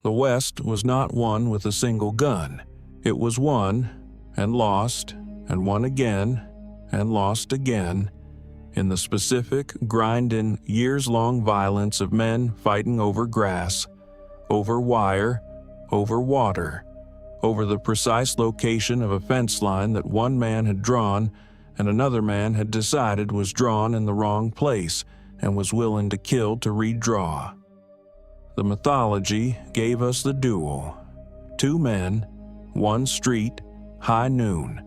The West was not won with a single gun. It was won and lost and won again and lost again in the specific, grind-in, years-long violence of men fighting over grass, over wire, over water, over the precise location of a fence line that one man had drawn and another man had decided was drawn in the wrong place and was willing to kill to redraw. The mythology gave us the duel. 2 men, 1 street, high noon,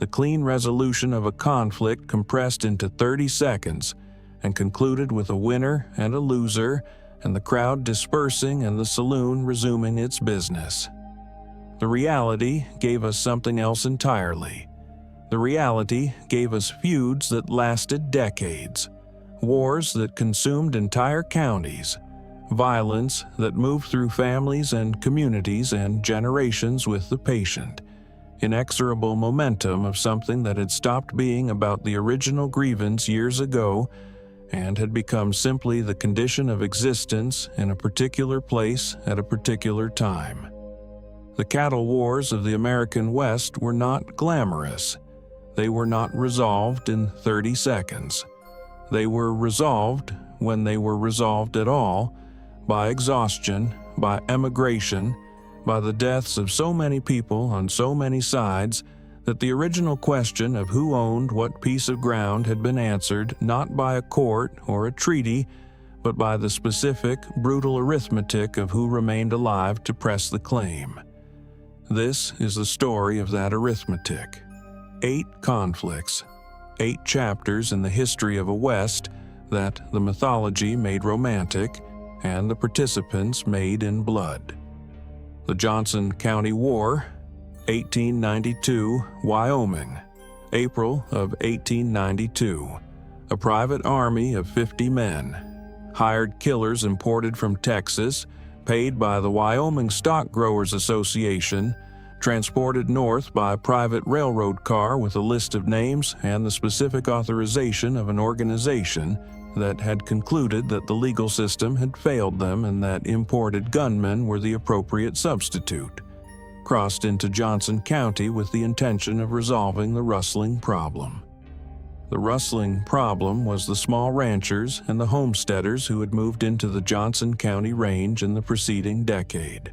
the clean resolution of a conflict compressed into 30 seconds and concluded with a winner and a loser and the crowd dispersing and the saloon resuming its business. The reality gave us something else entirely. The reality gave us feuds that lasted decades, wars that consumed entire counties, violence that moved through families and communities and generations with the patient, inexorable momentum of something that had stopped being about the original grievance years ago and had become simply the condition of existence in a particular place at a particular time. The cattle wars of the American West were not glamorous. They were not resolved in 30 seconds. They were resolved, when they were resolved at all, by exhaustion, by emigration, by the deaths of so many people on so many sides that the original question of who owned what piece of ground had been answered not by a court or a treaty, but by the specific, brutal arithmetic of who remained alive to press the claim. This is the story of that arithmetic. 8 conflicts, 8 chapters in the history of a West that the mythology made romantic and the participants made in blood. The Johnson County War, 1892, Wyoming, April of 1892. A private army of 50 men, hired killers imported from Texas, paid by the Wyoming Stock Growers Association, transported north by private railroad car with a list of names and the specific authorization of an organization that had concluded that the legal system had failed them and that imported gunmen were the appropriate substitute, crossed into Johnson County with the intention of resolving the rustling problem. The rustling problem was the small ranchers and the homesteaders who had moved into the Johnson County range in the preceding decade.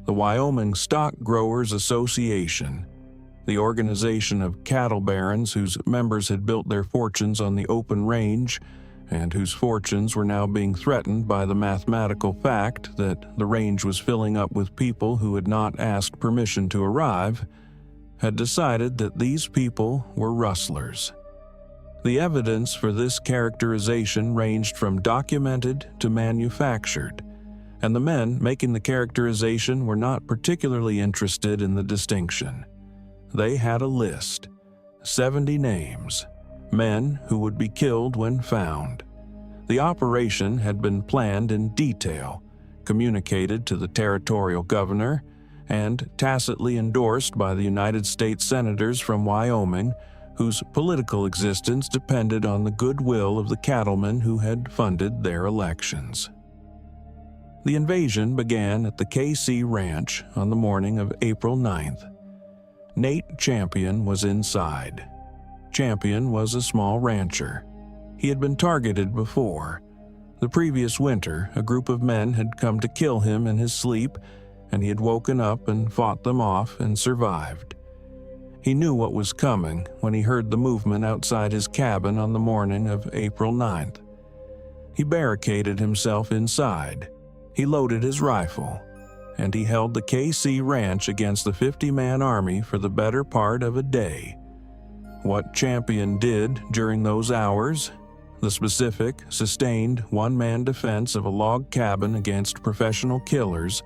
The Wyoming Stock Growers Association, the organization of cattle barons whose members had built their fortunes on the open range and whose fortunes were now being threatened by the mathematical fact that the range was filling up with people who had not asked permission to arrive, had decided that these people were rustlers. The evidence for this characterization ranged from documented to manufactured, and the men making the characterization were not particularly interested in the distinction. They had a list, 70 names, men who would be killed when found. The operation had been planned in detail, communicated to the territorial governor, and tacitly endorsed by the United States senators from Wyoming, whose political existence depended on the goodwill of the cattlemen who had funded their elections. The invasion began at the KC Ranch on the morning of April 9th. Nate Champion was inside. Champion was a small rancher. He had been targeted before. The previous winter, a group of men had come to kill him in his sleep, and he had woken up and fought them off and survived. He knew what was coming when he heard the movement outside his cabin on the morning of April 9th. He barricaded himself inside. He loaded his rifle, and he held the KC Ranch against the 50-man army for the better part of a day. What Champion did during those hours, the specific, sustained, one-man defense of a log cabin against professional killers,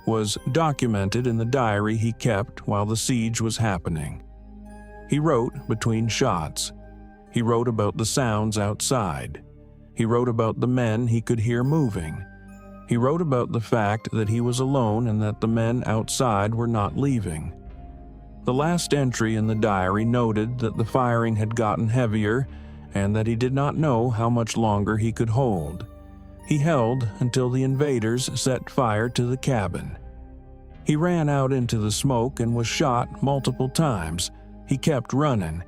was documented in the diary he kept while the siege was happening. He wrote between shots. He wrote about the sounds outside. He wrote about the men he could hear moving. He wrote about the fact that he was alone and that the men outside were not leaving. The last entry in the diary noted that the firing had gotten heavier and that he did not know how much longer he could hold. He held until the invaders set fire to the cabin. He ran out into the smoke and was shot multiple times. He kept running.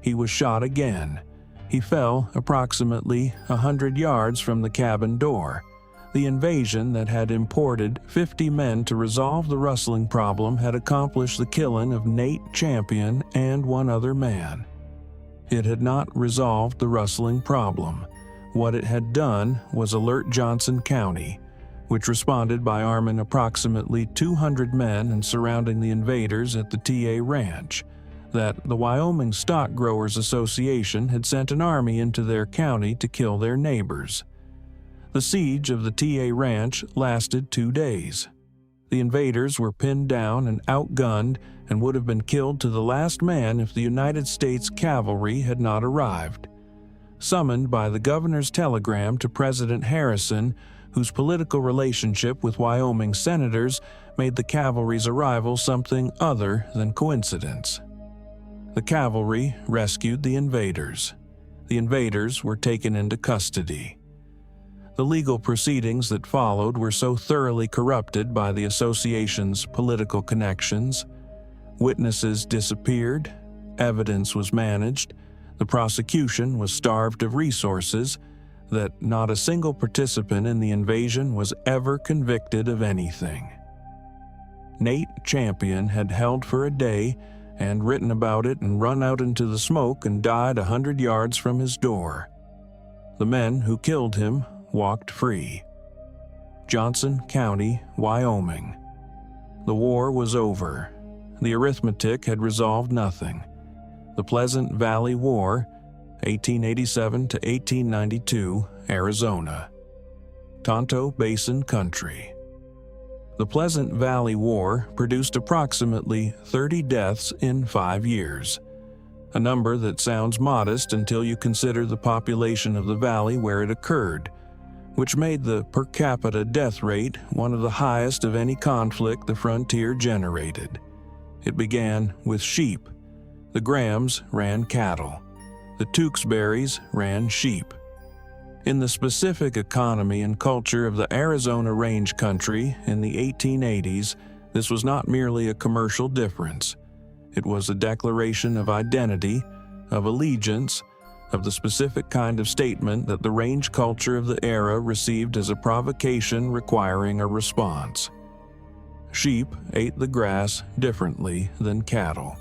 He was shot again. He fell approximately 100 yards from the cabin door. The invasion that had imported 50 men to resolve the rustling problem had accomplished the killing of Nate Champion and one other man. It had not resolved the rustling problem. What it had done was alert Johnson County, which responded by arming approximately 200 men and surrounding the invaders at the TA Ranch, that the Wyoming Stock Growers Association had sent an army into their county to kill their neighbors. The siege of the TA Ranch lasted 2 days. The invaders were pinned down and outgunned and would have been killed to the last man if the United States cavalry had not arrived. Summoned by the governor's telegram to President Harrison, whose political relationship with Wyoming senators made the cavalry's arrival something other than coincidence. The cavalry rescued the invaders. The invaders were taken into custody. The legal proceedings that followed were so thoroughly corrupted by the association's political connections. Witnesses disappeared, evidence was managed, the prosecution was starved of resources, that not a single participant in the invasion was ever convicted of anything. Nate Champion had held for a day and written about it and run out into the smoke and died 100 yards from his door. The men who killed him walked free. Johnson County, Wyoming. The war was over. The arithmetic had resolved nothing. The Pleasant Valley War, 1887 to 1892, Arizona. Tonto Basin Country. The Pleasant Valley War produced approximately 30 deaths in 5 years, a number that sounds modest until you consider the population of the valley where it occurred, which made the per capita death rate one of the highest of any conflict the frontier generated. It began with sheep. The Grahams ran cattle. The Tewksburys ran sheep. In the specific economy and culture of the Arizona range country in the 1880s, this was not merely a commercial difference. It was a declaration of identity, of allegiance, of the specific kind of statement that the range culture of the era received as a provocation requiring a response. Sheep ate the grass differently than cattle.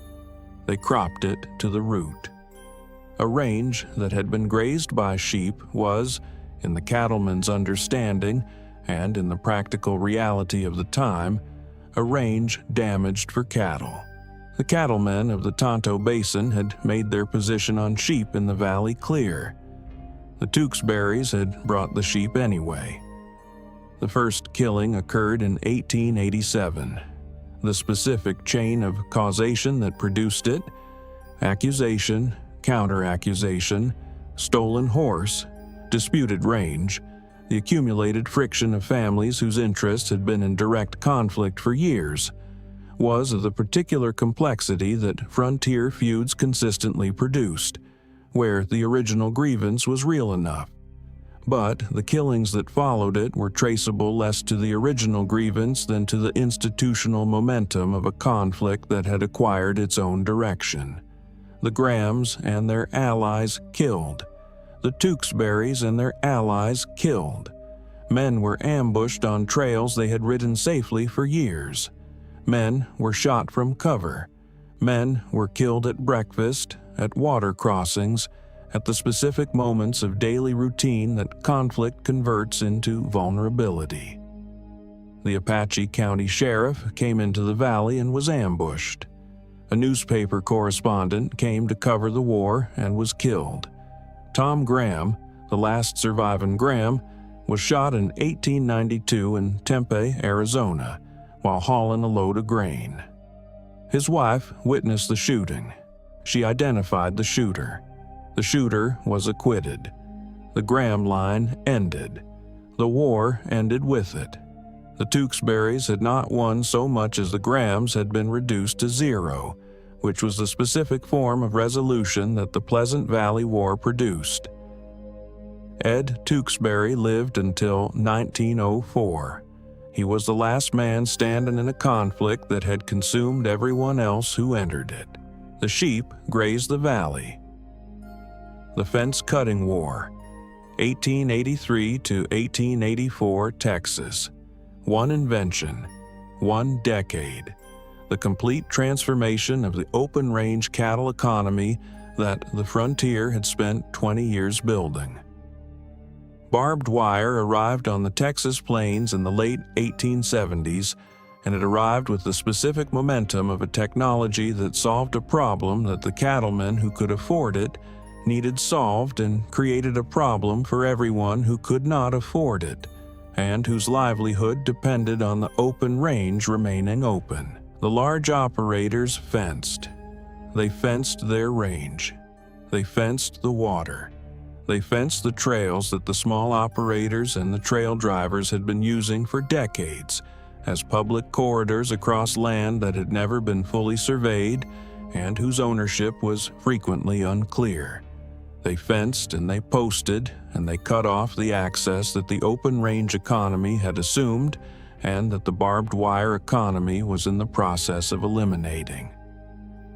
They cropped it to the root. A range that had been grazed by sheep was, in the cattleman's understanding and in the practical reality of the time, a range damaged for cattle. The cattlemen of the Tonto Basin had made their position on sheep in the valley clear. The Tewksburys had brought the sheep anyway. The first killing occurred in 1887. The specific chain of causation that produced it: accusation, counter-accusation, stolen horse, disputed range, the accumulated friction of families whose interests had been in direct conflict for years, was of the particular complexity that frontier feuds consistently produced, where the original grievance was real enough. But the killings that followed it were traceable less to the original grievance than to the institutional momentum of a conflict that had acquired its own direction. The Grahams and their allies killed. The Tewksburys and their allies killed. Men were ambushed on trails they had ridden safely for years. Men were shot from cover. Men were killed at breakfast, at water crossings, at the specific moments of daily routine that conflict converts into vulnerability. The Apache County Sheriff came into the valley and was ambushed. A newspaper correspondent came to cover the war and was killed. Tom Graham, the last surviving Graham, was shot in 1892 in Tempe, Arizona, while hauling a load of grain. His wife witnessed the shooting. She identified the shooter. The shooter was acquitted. The Graham line ended. The war ended with it. The Tewksburys had not won so much as the Grahams had been reduced to zero, which was the specific form of resolution that the Pleasant Valley War produced. Ed Tewksbury lived until 1904. He was the last man standing in a conflict that had consumed everyone else who entered it. The sheep grazed the valley. The Fence Cutting War, 1883 to 1884, Texas. One invention, one decade. The complete transformation of the open-range cattle economy that the frontier had spent 20 years building. Barbed wire arrived on the Texas plains in the late 1870s, and it arrived with the specific momentum of a technology that solved a problem that the cattlemen who could afford it needed solved, and created a problem for everyone who could not afford it, and whose livelihood depended on the open range remaining open. The large operators fenced. They fenced their range. They fenced the water. They fenced the trails that the small operators and the trail drivers had been using for decades as public corridors across land that had never been fully surveyed and whose ownership was frequently unclear. They fenced and they posted and they cut off the access that the open range economy had assumed and that the barbed wire economy was in the process of eliminating.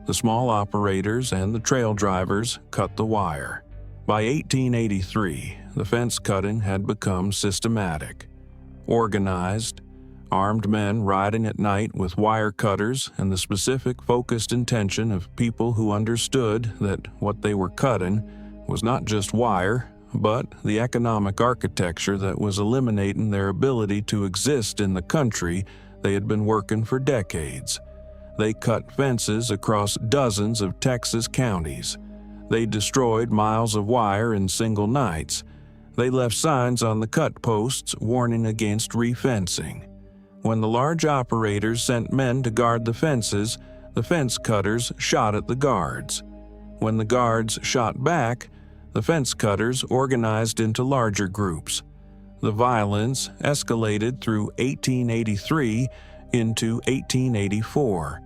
The small operators and the trail drivers cut the wire. By 1883, the fence cutting had become systematic, organized, armed men riding at night with wire cutters and the specific focused intention of people who understood that what they were cutting was not just wire, but the economic architecture that was eliminating their ability to exist in the country they had been working for decades. They cut fences across dozens of Texas counties. They destroyed miles of wire in single nights. They left signs on the cut posts warning against refencing. When the large operators sent men to guard the fences, the fence cutters shot at the guards. When the guards shot back, the fence cutters organized into larger groups. The violence escalated through 1883 into 1884.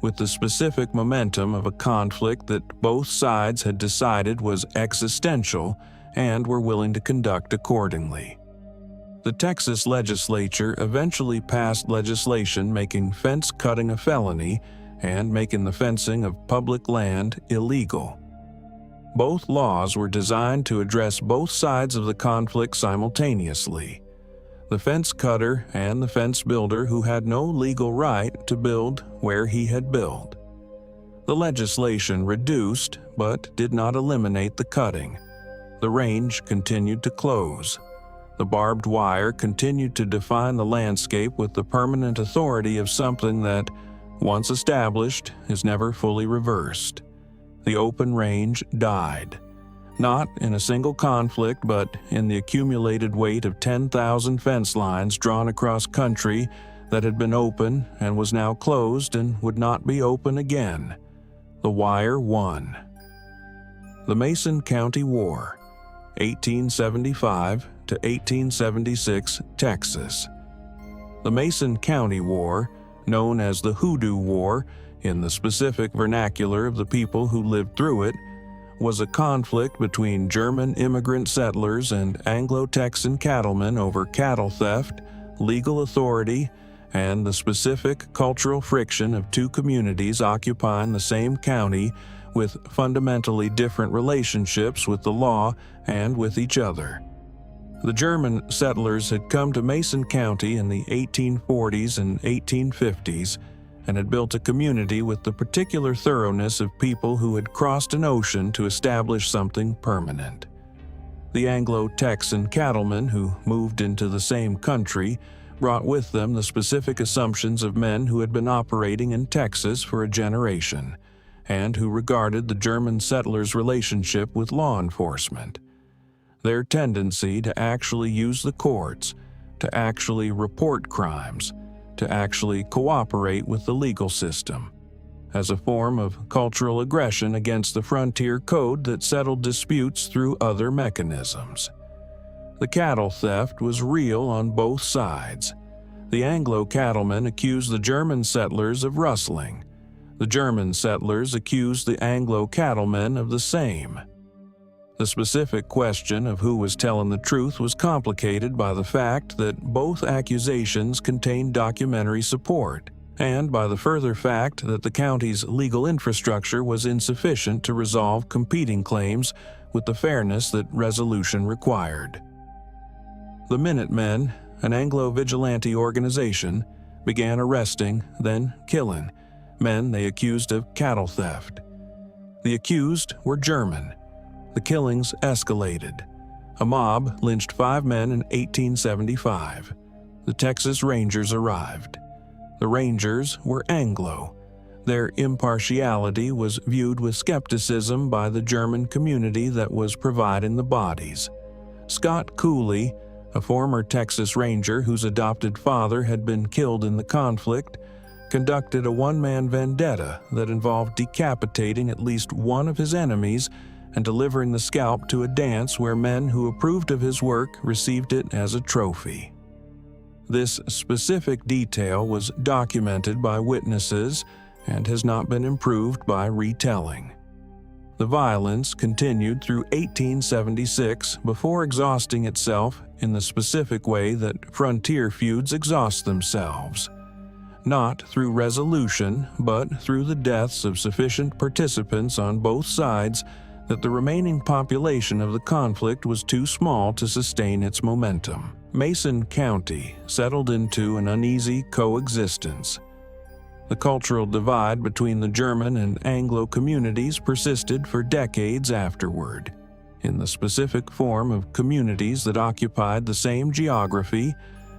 With the specific momentum of a conflict that both sides had decided was existential and were willing to conduct accordingly. The Texas legislature eventually passed legislation making fence cutting a felony and making the fencing of public land illegal. Both laws were designed to address both sides of the conflict simultaneously. The fence cutter and the fence builder who had no legal right to build where he had built. The legislation reduced but did not eliminate the cutting. The range continued to close. The barbed wire continued to define the landscape with the permanent authority of something that, once established, is never fully reversed. The open range died. Not in a single conflict, but in the accumulated weight of 10,000 fence lines drawn across country that had been open and was now closed and would not be open again. The wire won. The Mason County War, 1875 to 1876, Texas. The Mason County War, known as the Hoodoo War in the specific vernacular of the people who lived through it, was a conflict between German immigrant settlers and Anglo-Texan cattlemen over cattle theft, legal authority, and the specific cultural friction of two communities occupying the same county with fundamentally different relationships with the law and with each other. The German settlers had come to Mason County in the 1840s and 1850s and had built a community with the particular thoroughness of people who had crossed an ocean to establish something permanent. The Anglo-Texan cattlemen who moved into the same country brought with them the specific assumptions of men who had been operating in Texas for a generation, and who regarded the German settlers' relationship with law enforcement. Their tendency to actually use the courts, to actually report crimes, to actually cooperate with the legal system, as a form of cultural aggression against the frontier code that settled disputes through other mechanisms. The cattle theft was real on both sides. The Anglo cattlemen accused the German settlers of rustling. The German settlers accused the Anglo cattlemen of the same. The specific question of who was telling the truth was complicated by the fact that both accusations contained documentary support, and by the further fact that the county's legal infrastructure was insufficient to resolve competing claims with the fairness that resolution required. The Minutemen, an Anglo-vigilante organization, began arresting, then killing, men they accused of cattle theft. The accused were German. The killings escalated. A mob lynched 5 men in 1875. The Texas Rangers arrived. The Rangers were Anglo. Their impartiality was viewed with skepticism by the German community that was providing the bodies. Scott Cooley, a former Texas Ranger whose adopted father had been killed in the conflict, conducted a one-man vendetta that involved decapitating at least one of his enemies and delivering the scalp to a dance where men who approved of his work received it as a trophy. This specific detail was documented by witnesses and has not been improved by retelling. The violence continued through 1876 before exhausting itself in the specific way that frontier feuds exhaust themselves. Not through resolution, but through the deaths of sufficient participants on both sides that the remaining population of the conflict was too small to sustain its momentum. Mason County settled into an uneasy coexistence. The cultural divide between the German and Anglo communities persisted for decades afterward, in the specific form of communities that occupied the same geography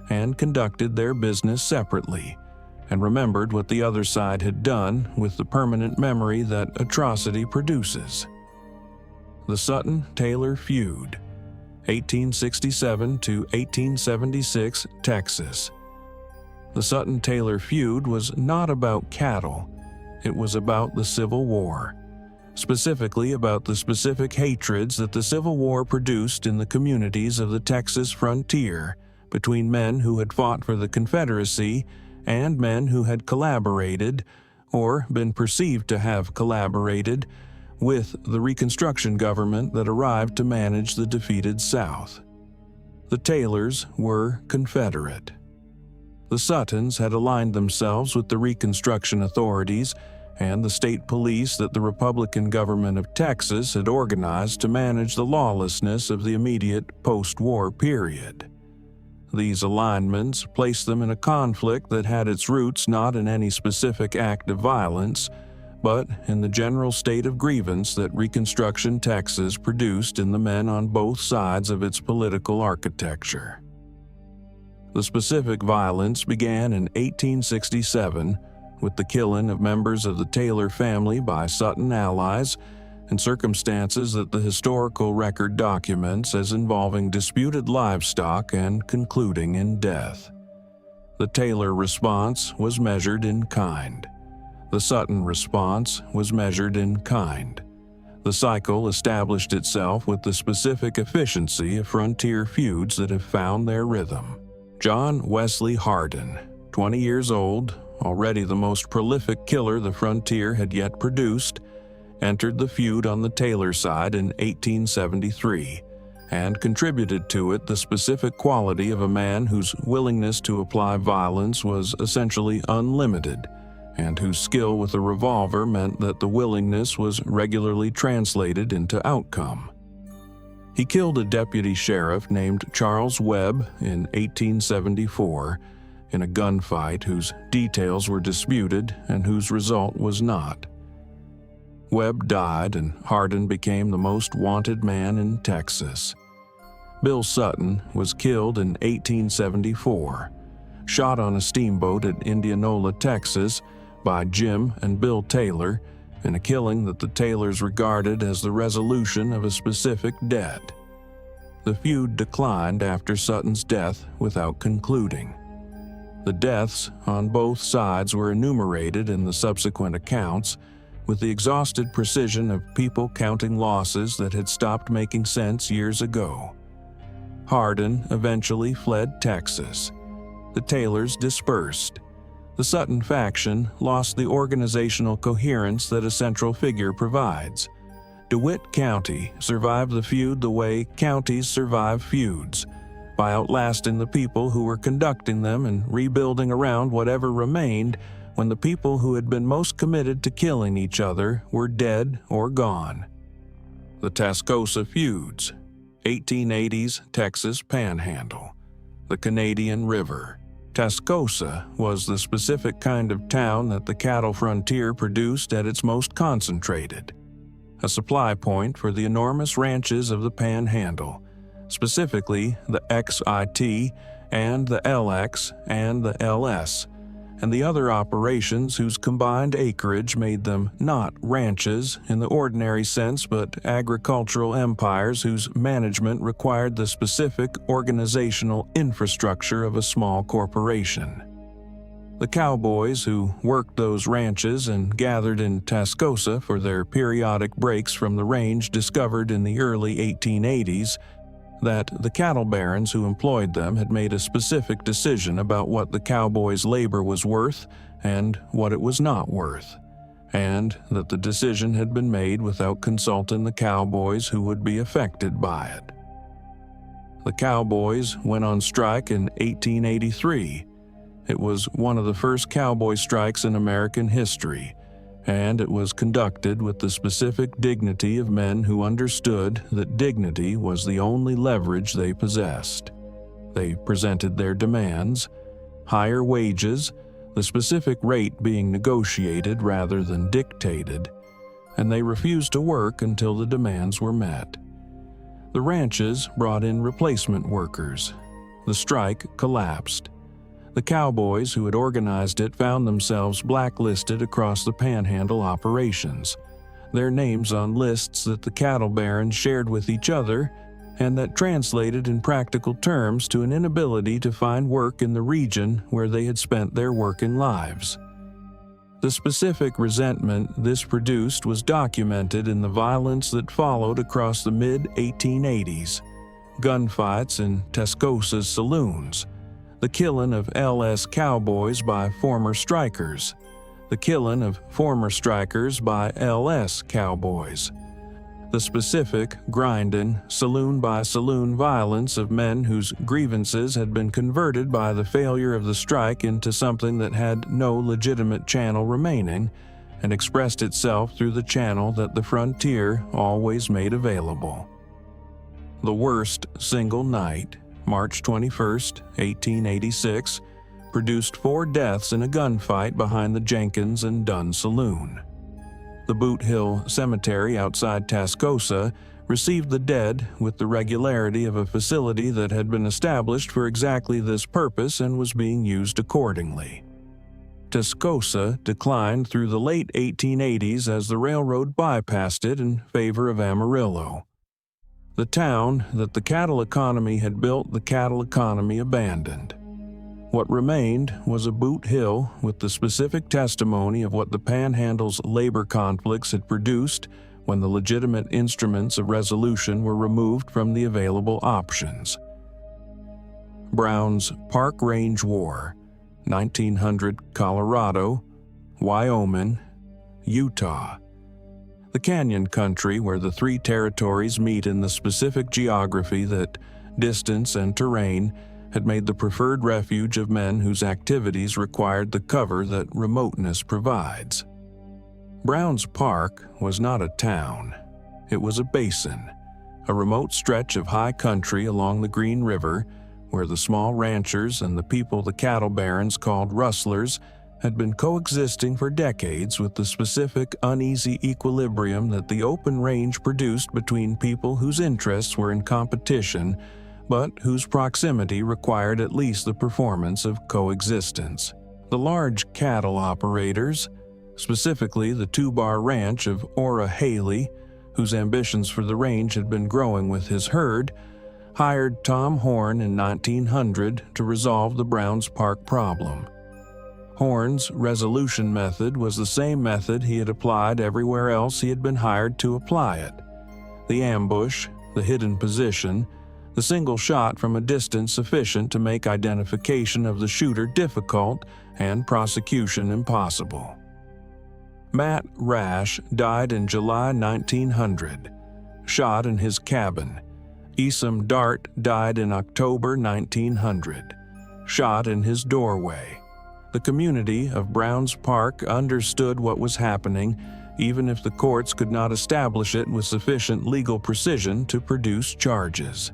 and conducted their business separately, and remembered what the other side had done with the permanent memory that atrocity produces. The Sutton-Taylor Feud, 1867 to 1876, Texas. The Sutton-Taylor Feud was not about cattle. It was about the Civil War, specifically about the specific hatreds that the Civil War produced in the communities of the Texas frontier between men who had fought for the Confederacy and men who had collaborated, or been perceived to have collaborated, with the Reconstruction government that arrived to manage the defeated South. The Taylors were Confederate. The Suttons had aligned themselves with the Reconstruction authorities and the state police that the Republican government of Texas had organized to manage the lawlessness of the immediate post-war period. These alignments placed them in a conflict that had its roots not in any specific act of violence, but in the general state of grievance that Reconstruction Texas produced in the men on both sides of its political architecture. The specific violence began in 1867 with the killing of members of the Taylor family by Sutton allies in circumstances that the historical record documents as involving disputed livestock and concluding in death. The Taylor response was measured in kind. The Sutton response was measured in kind. The cycle established itself with the specific efficiency of frontier feuds that have found their rhythm. John Wesley Hardin, 20 years old, already the most prolific killer the frontier had yet produced, entered the feud on the Taylor side in 1873 and contributed to it the specific quality of a man whose willingness to apply violence was essentially unlimited and whose skill with a revolver meant that the willingness was regularly translated into outcome. He killed a deputy sheriff named Charles Webb in 1874 in a gunfight whose details were disputed and whose result was not. Webb died and Hardin became the most wanted man in Texas. Bill Sutton was killed in 1874, shot on a steamboat at Indianola, Texas, by Jim and Bill Taylor in a killing that the Taylors regarded as the resolution of a specific debt. The feud declined after Sutton's death without concluding. The deaths on both sides were enumerated in the subsequent accounts with the exhausted precision of people counting losses that had stopped making sense years ago. Hardin eventually fled Texas. The Taylors dispersed. The Sutton faction lost the organizational coherence that a central figure provides. DeWitt County survived the feud the way counties survive feuds, by outlasting the people who were conducting them and rebuilding around whatever remained when the people who had been most committed to killing each other were dead or gone. The Tascosa Feuds, 1880s Texas Panhandle, the Canadian River. Tascosa was the specific kind of town that the cattle frontier produced at its most concentrated, a supply point for the enormous ranches of the Panhandle, specifically the XIT and the LX and the LS, and the other operations whose combined acreage made them not ranches in the ordinary sense but agricultural empires whose management required the specific organizational infrastructure of a small corporation. The Cowboys who worked those ranches and gathered in Tascosa for their periodic breaks from the range discovered in the early 1880s that the cattle barons who employed them had made a specific decision about what the Cowboys' labor was worth and what it was not worth, and that the decision had been made without consulting the Cowboys who would be affected by it. The Cowboys went on strike in 1883. It was one of the first cowboy strikes in American history, and it was conducted with the specific dignity of men who understood that dignity was the only leverage they possessed. They presented their demands: higher wages, the specific rate being negotiated rather than dictated, and they refused to work until the demands were met. The ranches brought in replacement workers. The strike collapsed. The Cowboys who had organized it found themselves blacklisted across the Panhandle operations, their names on lists that the cattle barons shared with each other and that translated in practical terms to an inability to find work in the region where they had spent their working lives. The specific resentment this produced was documented in the violence that followed across the mid-1880s, gunfights in Tascosa's saloons, the killing of LS Cowboys by former strikers, the killing of former strikers by LS Cowboys, the specific, grinding, saloon-by-saloon violence of men whose grievances had been converted by the failure of the strike into something that had no legitimate channel remaining and expressed itself through the channel that the frontier always made available. The worst single night, March 21, 1886, produced 4 deaths in a gunfight behind the Jenkins and Dunn Saloon. The Boot Hill Cemetery outside Tascosa received the dead with the regularity of a facility that had been established for exactly this purpose and was being used accordingly. Tascosa declined through the late 1880s as the railroad bypassed it in favor of Amarillo. The town that the cattle economy had built, the cattle economy abandoned. What remained was a Boot Hill with the specific testimony of what the Panhandle's labor conflicts had produced when the legitimate instruments of resolution were removed from the available options. Brown's Park Range War, 1900 Colorado, Wyoming, Utah. The canyon country where the 3 territories meet in the specific geography that distance and terrain had made the preferred refuge of men whose activities required the cover that remoteness provides. Brown's Park was not a town. It was a basin, a remote stretch of high country along the Green River where the small ranchers and the people the cattle barons called rustlers had been coexisting for decades with the specific uneasy equilibrium that the open range produced between people whose interests were in competition but whose proximity required at least the performance of coexistence. The large cattle operators, specifically the 2-bar ranch of Ora Haley, whose ambitions for the range had been growing with his herd, hired Tom Horn in 1900 to resolve the Browns Park problem. Horn's resolution method was the same method he had applied everywhere else he had been hired to apply it: the ambush, the hidden position, the single shot from a distance sufficient to make identification of the shooter difficult and prosecution impossible. Matt Rash died in July 1900, shot in his cabin. Esam Dart died in October 1900, shot in his doorway. The community of Browns Park understood what was happening, even if the courts could not establish it with sufficient legal precision to produce charges.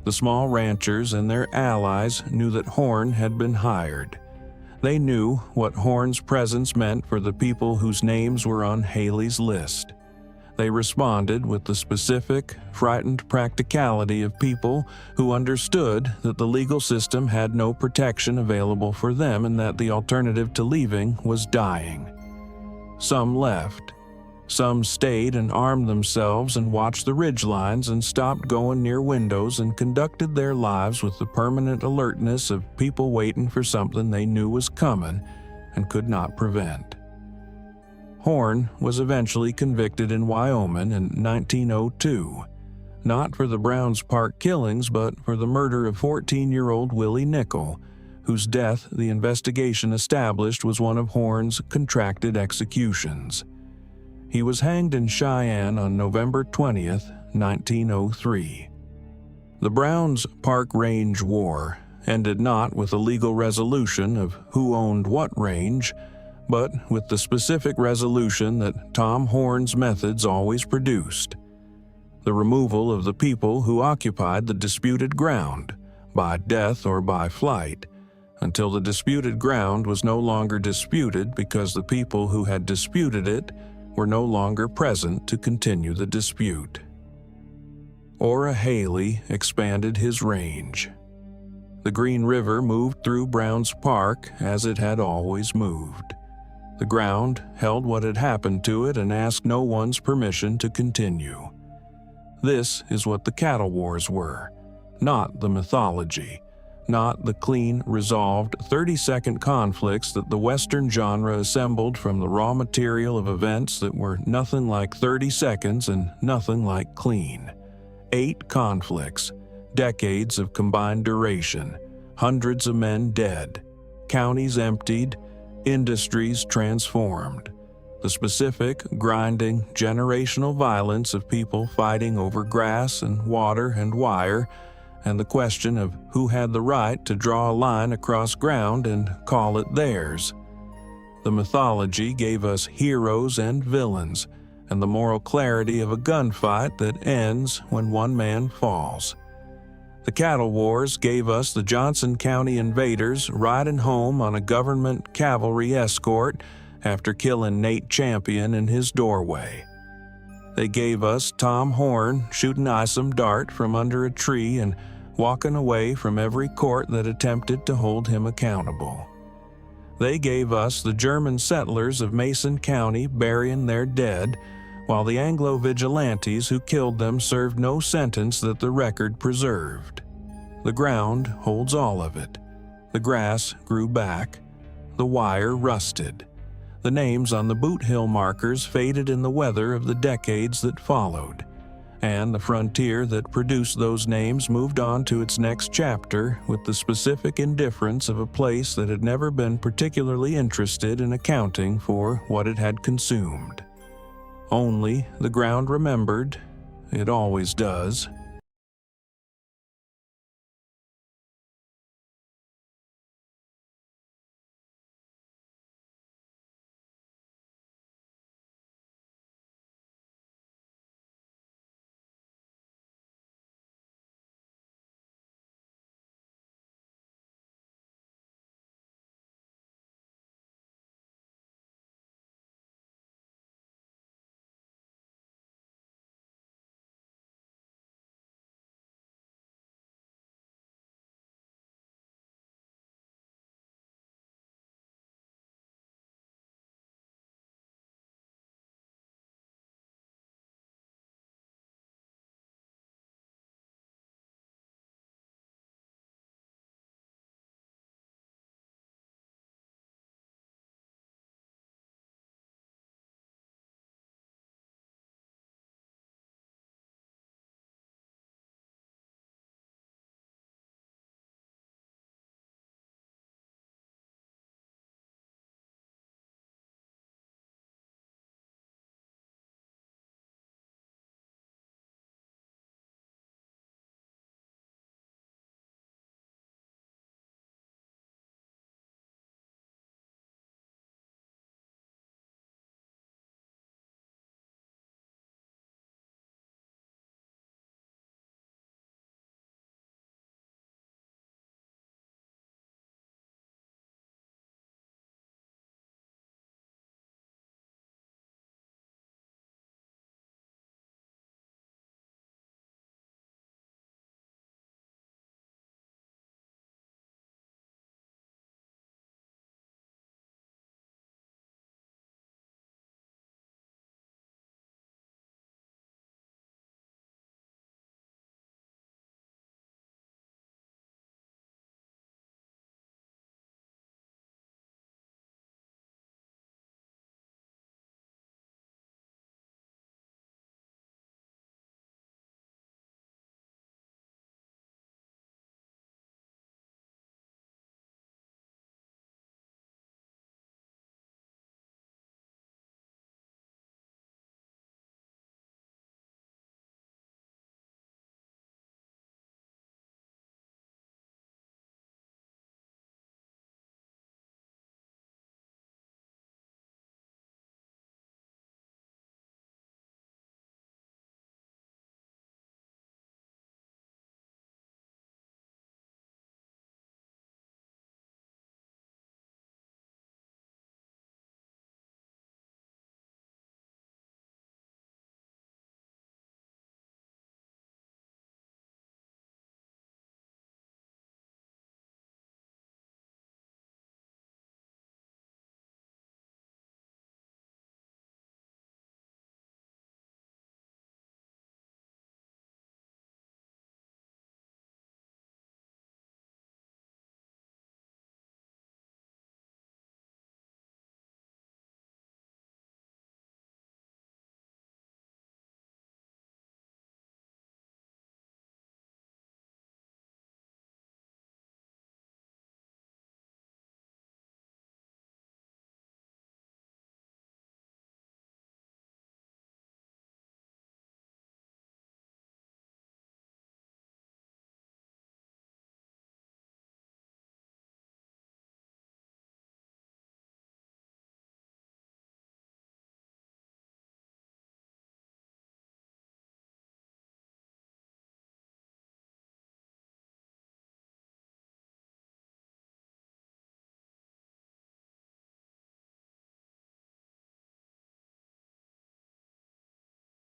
The small ranchers and their allies knew that Horn had been hired. They knew what Horn's presence meant for the people whose names were on Haley's list. They responded with the specific, frightened practicality of people who understood that the legal system had no protection available for them and that the alternative to leaving was dying. Some left. Some stayed and armed themselves and watched the ridgelines and stopped going near windows and conducted their lives with the permanent alertness of people waiting for something they knew was coming and could not prevent. Horn was eventually convicted in Wyoming in 1902, not for the Browns Park killings but for the murder of 14-year-old Willie Nickel, whose death the investigation established was one of Horn's contracted executions. He was hanged in Cheyenne on November 20th, 1903. The Browns Park Range War ended not with a legal resolution of who owned what range, but with the specific resolution that Tom Horn's methods always produced: the removal of the people who occupied the disputed ground, by death or by flight, until the disputed ground was no longer disputed because the people who had disputed it were no longer present to continue the dispute. Ora Haley expanded his range. The Green River moved through Browns Park as it had always moved. The ground held what had happened to it and asked no one's permission to continue. This is what the cattle wars were, not the mythology, not the clean, resolved 30-second conflicts that the Western genre assembled from the raw material of events that were nothing like 30 seconds and nothing like clean. 8 conflicts, decades of combined duration, hundreds of men dead, counties emptied, industries transformed. The specific, grinding, generational violence of people fighting over grass and water and wire, and the question of who had the right to draw a line across ground and call it theirs. The mythology gave us heroes and villains, and the moral clarity of a gunfight that ends when one man falls. The cattle wars gave us the Johnson County invaders riding home on a government cavalry escort after killing Nate Champion in his doorway. They gave us Tom Horn shooting Isam Dart from under a tree and walking away from every court that attempted to hold him accountable. They gave us the German settlers of Mason County burying their dead, while the Anglo vigilantes who killed them served no sentence that the record preserved. The ground holds all of it. The grass grew back. The wire rusted. The names on the boot hill markers faded in the weather of the decades that followed, and the frontier that produced those names moved on to its next chapter with the specific indifference of a place that had never been particularly interested in accounting for what it had consumed. Only the ground remembered, it always does,